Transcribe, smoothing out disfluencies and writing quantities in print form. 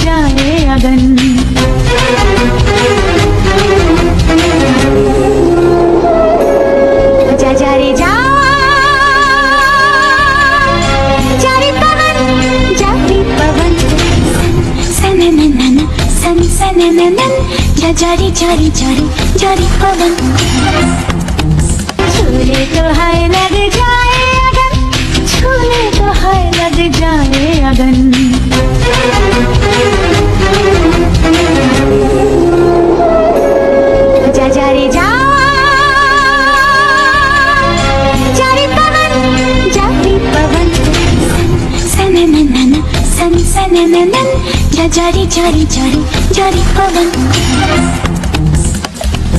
जाए अगन। जा जा रे जा, जा रे पवन, जा रे पवन, सनननन सन सनननन, जा जा रे जा रे जा रे जा रे पवन। छूले तो हाय लग जाए अगन, छूले तो हाय लग जाए अगन। जा जा रे जा, जा रे पवन, जा रे पवन, सनननन सन सनननन, जा जा रे जा रे जा रे जा रे पवन।